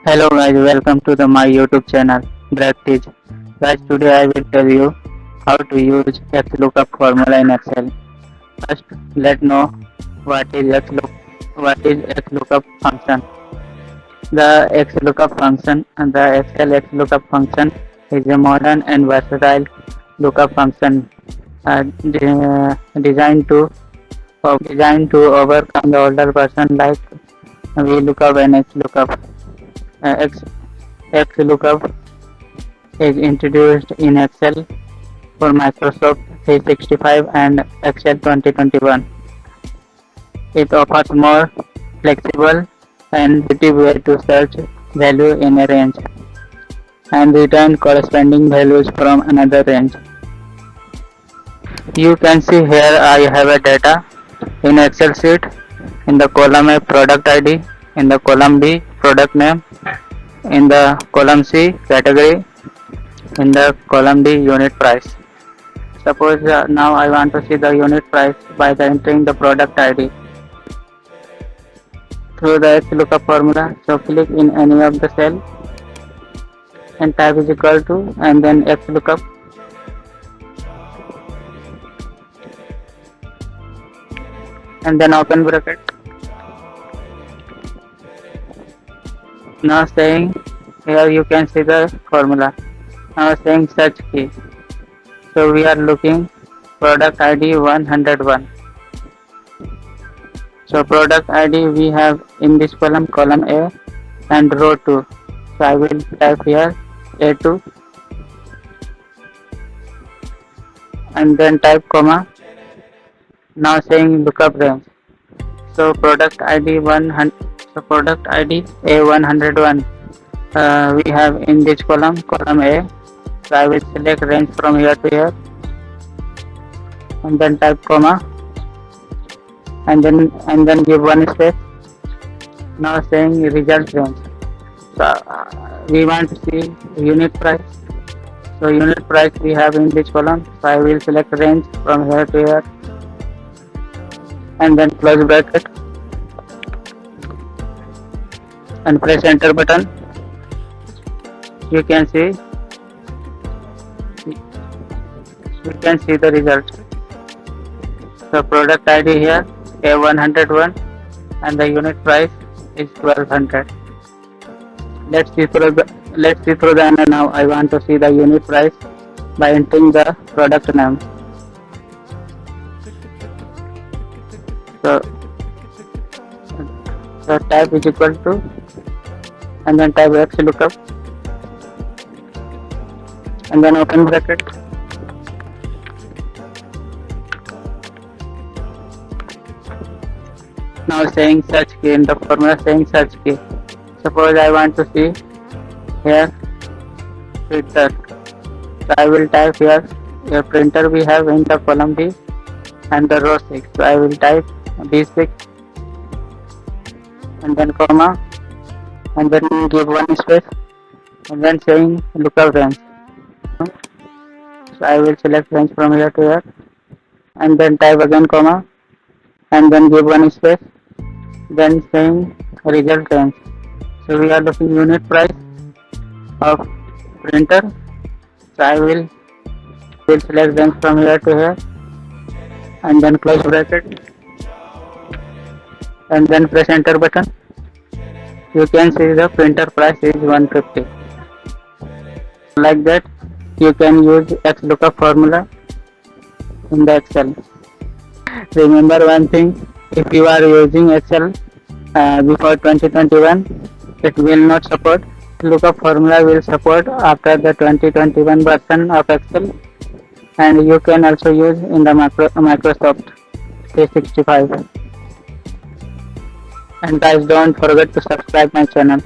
Hello guys, welcome to my YouTube channel Practice. Guys, today I will tell you how to use XLOOKUP formula in Excel. First, let's know what is XLOOKUP function. The XLOOKUP function and the Excel XLOOKUP function is a modern and versatile lookup function designed to overcome the older version like VLOOKUP and XLOOKUP. XLOOKUP is introduced in Excel for Microsoft 365 and Excel 2021. It offers more flexible and intuitive way to search value in a range and return corresponding values from another range. You can see here I have a data in Excel sheet. In the column A, product ID, in the column B, product name, in the column C, category, in the column D, unit price. Suppose now I want to see the unit price by entering the product ID through the XLOOKUP formula. So click in any of the cell and type is equal to and then XLOOKUP. And then open bracket. Now saying here you can see the formula. Now saying search key. So we are looking product ID 101. So product ID we have in this column A and row 2. So I will type here A2 and then type comma. Now saying lookup range. So product ID A101 we have in this column A. So I will select range from here to here and then type comma and then give one space. Now saying result range. So we want to see unit price. So unit price we have in this column. So I will select range from here to here and then close bracket and press enter button. You can see the result. So product ID here A101 and the unit price is 1200. Let's see through the now I want to see the unit price by entering the product name. So type is equal to and then type XLOOKUP and then open bracket. Now saying search key in the formula saying search key. Suppose I want to see here printer. So I will type here a printer we have in the column B and the row 6. So I will type B6 and then comma and then give one space and then saying lookup range. So I will select range from here to here and then type again comma and then give one space, then saying result range. So we are looking unit price of printer. So I will select range from here to here and then close bracket and then press enter button. You can see the printer price is 150. Like that you can use XLOOKUP formula in the Excel. Remember one thing, if you are using Excel before 2021, it will not support. Lookup formula will support after the 2021 version of Excel, and you can also use in the Microsoft 365. And guys, don't forget to subscribe my channel.